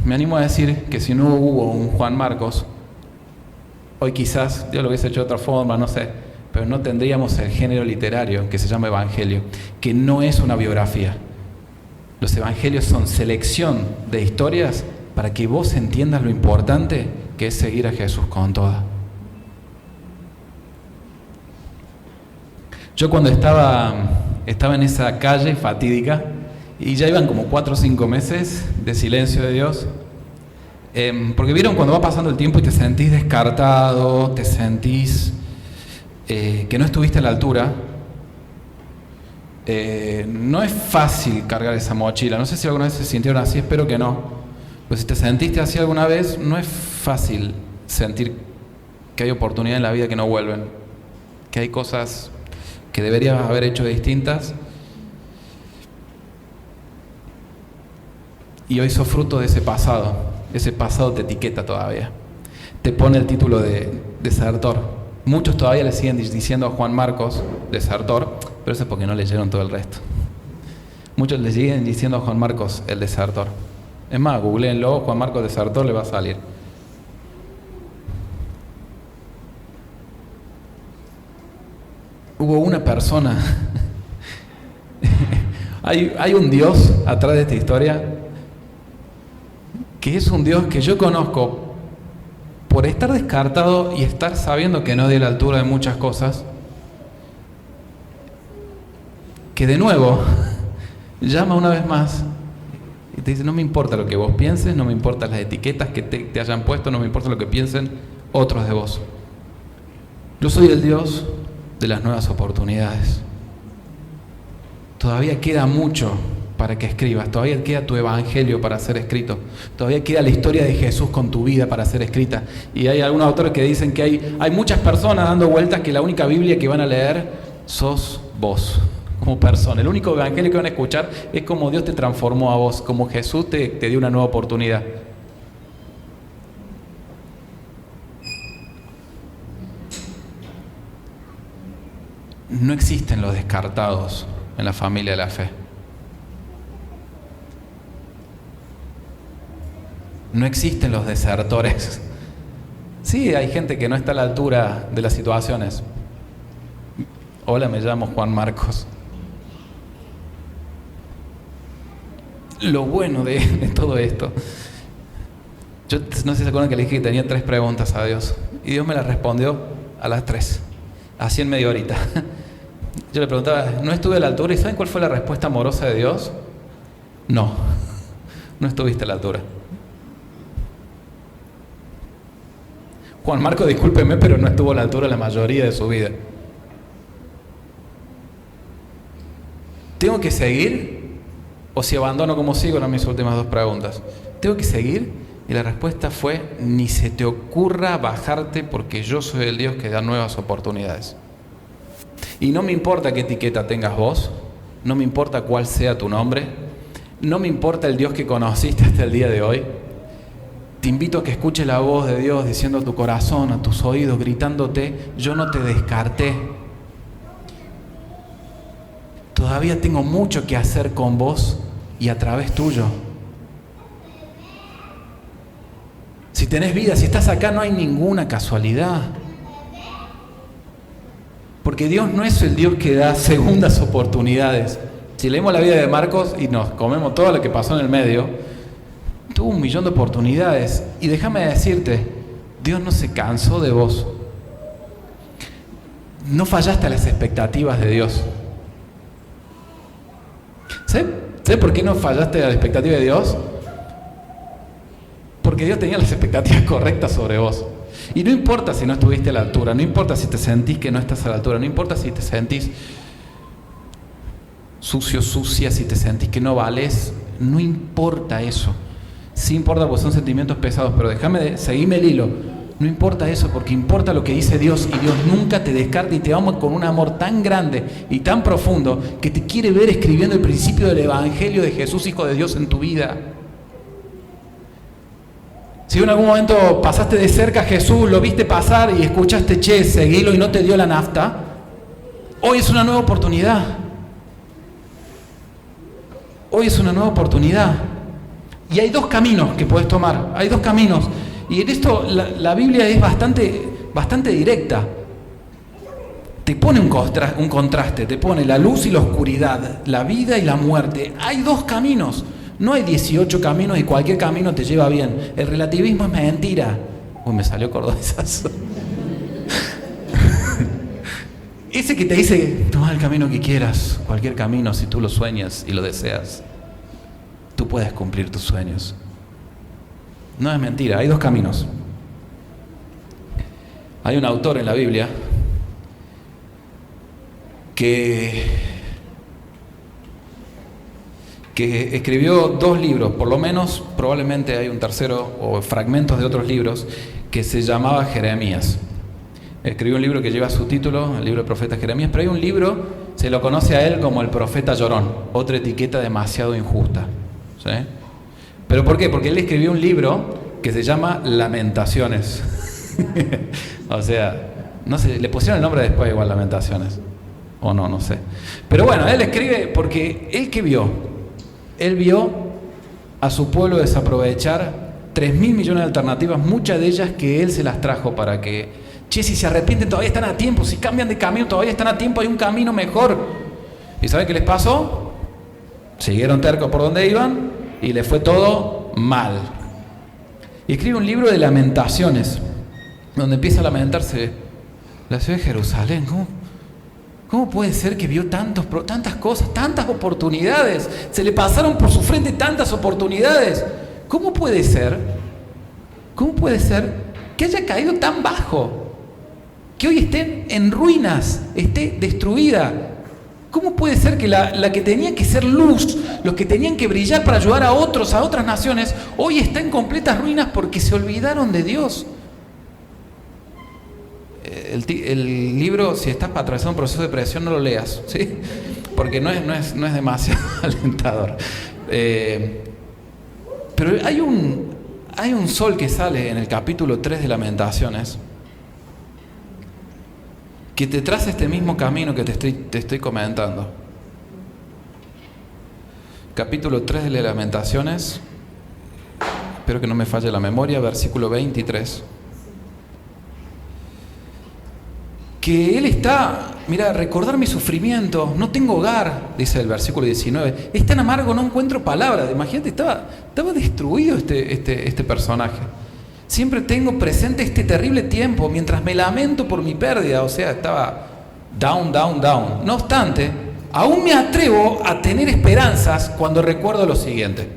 Me animo a decir que si no hubo un Juan Marcos, hoy quizás Dios lo hubiese hecho de otra forma, no sé, pero no tendríamos el género literario que se llama Evangelio, que no es una biografía. Los evangelios son selección de historias para que vos entiendas lo importante que es seguir a Jesús con toda. Yo cuando estaba en esa calle fatídica, y ya iban como 4 o 5 meses de silencio de Dios, porque vieron cuando va pasando el tiempo y te sentís descartado, te sentís que no estuviste a la altura. No es fácil cargar esa mochila. No sé si alguna vez se sintieron así, espero que no. Pero si te sentiste así alguna vez, no es fácil sentir que hay oportunidades en la vida que no vuelven, que hay cosas que deberías haber hecho distintas. Y hoy sos fruto de ese pasado te etiqueta todavía, te pone el título de desertor. Muchos todavía le siguen diciendo a Juan Marcos desertor, pero eso es porque no leyeron todo el resto. Muchos le siguen diciendo a Juan Marcos el desertor. Es más, googleenlo, Juan Marcos desertor, le va a salir. Hubo una persona, hay un Dios atrás de esta historia, que es un Dios que yo conozco por estar descartado y estar sabiendo que no dio la altura de muchas cosas, que de nuevo llama una vez más y te dice: no me importa lo que vos pienses, no me importan las etiquetas que te hayan puesto, no me importa lo que piensen otros de vos. Yo soy el Dios de las nuevas oportunidades. Todavía queda mucho para que escribas, todavía queda tu evangelio para ser escrito, todavía queda la historia de Jesús con tu vida para ser escrita. Y hay algunos autores que dicen que hay muchas personas dando vueltas que la única Biblia que van a leer sos vos, como persona. El único evangelio que van a escuchar es cómo Dios te transformó a vos, como Jesús te dio una nueva oportunidad. No existen los descartados en la familia de la fe. No existen los desertores. Sí, hay gente que no está a la altura de las situaciones. Hola, me llamo Juan Marcos. Lo bueno de todo esto, yo no sé si se acuerdan que le dije que tenía 3 preguntas a Dios, y Dios me las respondió a las 3, así en media horita. Yo le preguntaba, ¿no estuve a la altura? ¿Y saben cuál fue la respuesta amorosa de Dios? No estuviste a la altura. Juan Marco, discúlpeme, pero no estuvo a la altura la mayoría de su vida. ¿Tengo que seguir? ¿O si abandono como sigo? Eran mis últimas 2 preguntas. ¿Tengo que seguir? Y la respuesta fue, ni se te ocurra bajarte, porque yo soy el Dios que da nuevas oportunidades. Y no me importa qué etiqueta tengas vos, no me importa cuál sea tu nombre, no me importa el Dios que conociste hasta el día de hoy. Te invito a que escuches la voz de Dios diciendo a tu corazón, a tus oídos, gritándote, yo no te descarté. Todavía tengo mucho que hacer con vos y a través tuyo. Si tenés vida, si estás acá, no hay ninguna casualidad. Porque Dios no es el Dios que da segundas oportunidades. Si leemos la vida de Marcos y nos comemos todo lo que pasó en el medio, tuvo 1.000.000 de oportunidades. Y déjame decirte, Dios no se cansó de vos. No fallaste a las expectativas de Dios. ¿Sabes por qué no fallaste a la expectativa de Dios? Porque Dios tenía las expectativas correctas sobre vos. Y no importa si no estuviste a la altura, no importa si te sentís que no estás a la altura, no importa si te sentís sucio, sucia, si te sentís que no vales, no importa eso. Sí importa porque son sentimientos pesados, pero seguime el hilo. No importa eso, porque importa lo que dice Dios, y Dios nunca te descarta y te ama con un amor tan grande y tan profundo que te quiere ver escribiendo el principio del Evangelio de Jesús, Hijo de Dios, en tu vida. Si en algún momento pasaste de cerca a Jesús, lo viste pasar y escuchaste, che, seguilo, y no te dio la nafta, hoy es una nueva oportunidad. Hoy es una nueva oportunidad. Y hay 2 caminos que puedes tomar, hay 2 caminos. Y en esto la Biblia es bastante directa. Te pone un contraste, te pone la luz y la oscuridad, la vida y la muerte. Hay 2 caminos. No hay 18 caminos y cualquier camino te lleva bien. El relativismo es mentira. Uy, me salió cordobesazo. Ese que te dice, toma el camino que quieras, cualquier camino, si tú lo sueñas y lo deseas, tú puedes cumplir tus sueños. No es mentira, hay 2 caminos. Hay un autor en la Biblia que escribió 2 libros, por lo menos, probablemente hay un tercero o fragmentos de otros libros, que se llamaba Jeremías. Escribió un libro que lleva su título, el libro del profeta Jeremías, pero hay un libro, se lo conoce a él como el profeta llorón, otra etiqueta demasiado injusta, ¿sí? ¿Pero por qué? Porque él escribió un libro que se llama Lamentaciones. O sea, no sé, le pusieron el nombre después igual, Lamentaciones, o no sé. Pero bueno, él escribe porque él que vio, él vio a su pueblo desaprovechar 3.000 millones de alternativas, muchas de ellas que él se las trajo para que, che, si se arrepienten todavía están a tiempo, si cambian de camino todavía están a tiempo, hay un camino mejor. ¿Y saben qué les pasó? Siguieron tercos por donde iban y les fue todo mal. Y escribe un libro de lamentaciones, donde empieza a lamentarse la ciudad de Jerusalén. ¿Cómo puede ser que vio tantas cosas, tantas oportunidades? Se le pasaron por su frente tantas oportunidades. ¿Cómo puede ser que haya caído tan bajo? Que hoy esté en ruinas, esté destruida. ¿Cómo puede ser que la que tenía que ser luz, los que tenían que brillar para ayudar a otros, a otras naciones, hoy está en completas ruinas porque se olvidaron de Dios? El libro, si estás atravesando un proceso de depresión, no lo leas, ¿sí? Porque no es demasiado alentador. Pero hay un sol que sale en el capítulo 3 de Lamentaciones, que te traza este mismo camino que te estoy comentando. Capítulo 3 de Lamentaciones, espero que no me falle la memoria, versículo 23. Que él está, mira, recordar mi sufrimiento, no tengo hogar, dice el versículo 19, es tan amargo, no encuentro palabras. Imagínate, estaba destruido este personaje. Siempre tengo presente este terrible tiempo mientras me lamento por mi pérdida, o sea, estaba down. No obstante, aún me atrevo a tener esperanzas cuando recuerdo lo siguiente.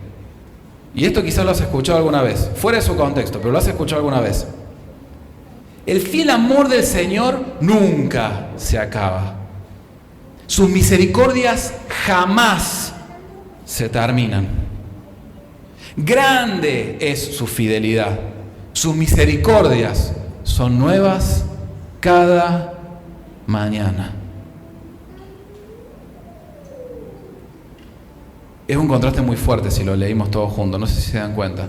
Y esto quizás lo has escuchado alguna vez, fuera de su contexto, pero lo has escuchado alguna vez. El fiel amor del Señor nunca se acaba. Sus misericordias jamás se terminan. Grande es su fidelidad. Sus misericordias son nuevas cada mañana. Es un contraste muy fuerte si lo leímos todos juntos, no sé si se dan cuenta.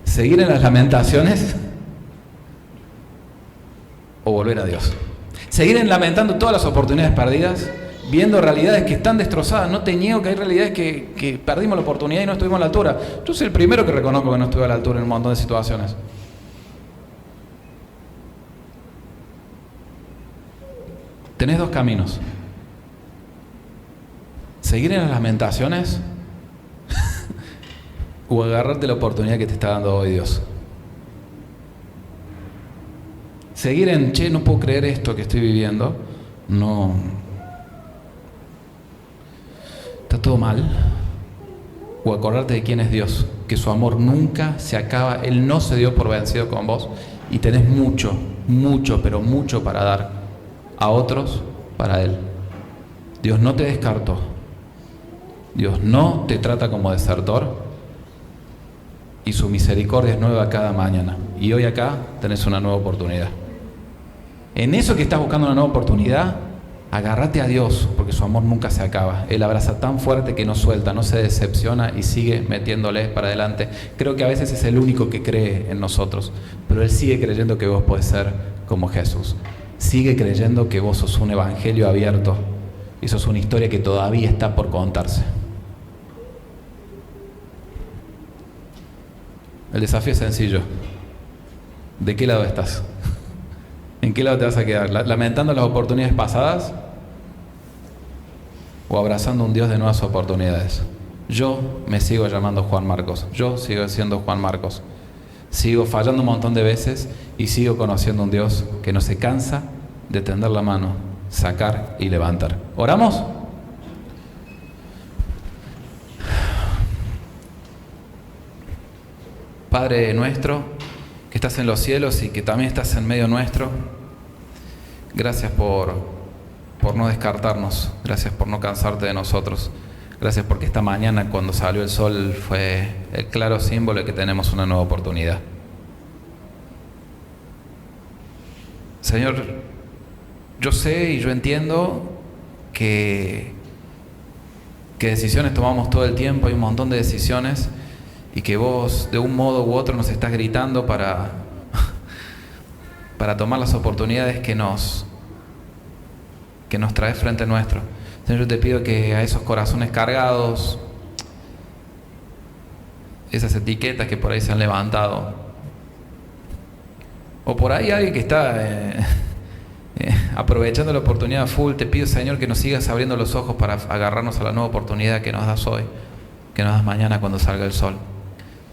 Seguir en las lamentaciones o volver a Dios. Seguir lamentando todas las oportunidades perdidas, viendo realidades que están destrozadas. No te niego que hay realidades que perdimos la oportunidad y no estuvimos a la altura. Yo soy el primero que reconozco que no estuve a la altura en un montón de situaciones. Tenés dos caminos. Seguir en las lamentaciones o agarrarte la oportunidad que te está dando hoy Dios. Seguir en, no puedo creer esto que estoy viviendo. No. Está todo mal. O acordarte de quién es Dios, que su amor nunca se acaba. Él no se dio por vencido con vos y tenés mucho, pero mucho para dar a otros para Él. Dios no te descartó. Dios no te trata como desertor y su misericordia es nueva cada mañana. Y hoy acá tenés una nueva oportunidad. En eso que estás buscando una nueva oportunidad, agárrate a Dios, porque su amor nunca se acaba. Él abraza tan fuerte que no suelta, no se decepciona y sigue metiéndole para adelante. Creo que a veces es el único que cree en nosotros, pero Él sigue creyendo que vos podés ser como Jesús. Sigue creyendo que vos sos un evangelio abierto y sos una historia que todavía está por contarse. El desafío es sencillo. ¿De qué lado estás? ¿En qué lado te vas a quedar? ¿Lamentando las oportunidades pasadas o abrazando a un Dios de nuevas oportunidades? Yo me sigo llamando Juan Marcos. Yo sigo siendo Juan Marcos. Sigo fallando un montón de veces y sigo conociendo un Dios que no se cansa de tender la mano, sacar y levantar. ¿Oramos? Padre nuestro, que estás en los cielos y que también estás en medio nuestro, gracias por no descartarnos, gracias por no cansarte de nosotros, gracias porque esta mañana cuando salió el sol fue el claro símbolo de que tenemos una nueva oportunidad. Señor, yo sé y yo entiendo que decisiones tomamos todo el tiempo, hay un montón de decisiones, y que vos de un modo u otro nos estás gritando para tomar las oportunidades que nos traes frente nuestro. Señor, yo te pido que a esos corazones cargados, esas etiquetas que por ahí se han levantado, o por ahí alguien que está aprovechando la oportunidad full, te pido, Señor, que nos sigas abriendo los ojos para agarrarnos a la nueva oportunidad que nos das hoy, que nos das mañana cuando salga el sol.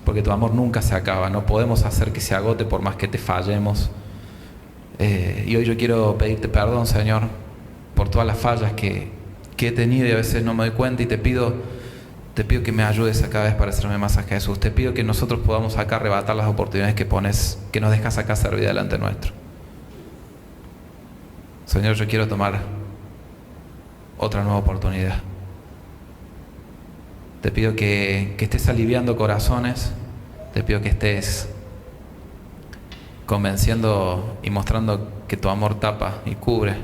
Porque tu amor nunca se acaba, no podemos hacer que se agote por más que te fallemos. Y hoy yo quiero pedirte perdón, Señor, por todas las fallas que he tenido y a veces no me doy cuenta, y te pido que me ayudes a cada vez para hacerme más a Jesús. Te pido que nosotros podamos acá arrebatar las oportunidades que pones, que nos dejas acá servir delante nuestro. Señor, yo quiero tomar otra nueva oportunidad. Te pido que estés aliviando corazones, te pido que estés convenciendo y mostrando que tu amor tapa y cubre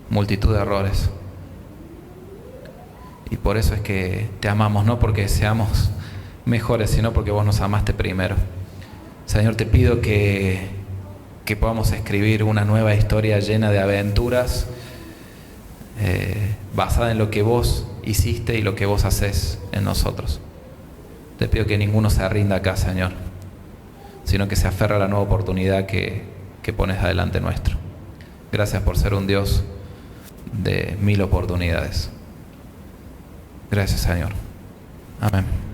multitud de errores. Y por eso es que te amamos, no porque seamos mejores, sino porque vos nos amaste primero. Señor, te pido que podamos escribir una nueva historia llena de aventuras, basada en lo que vos hiciste y lo que vos haces en nosotros. Te pido que ninguno se rinda acá, Señor, sino que se aferre a la nueva oportunidad que pones adelante nuestro. Gracias por ser un Dios de 1000 oportunidades. Gracias, Señor. Amén.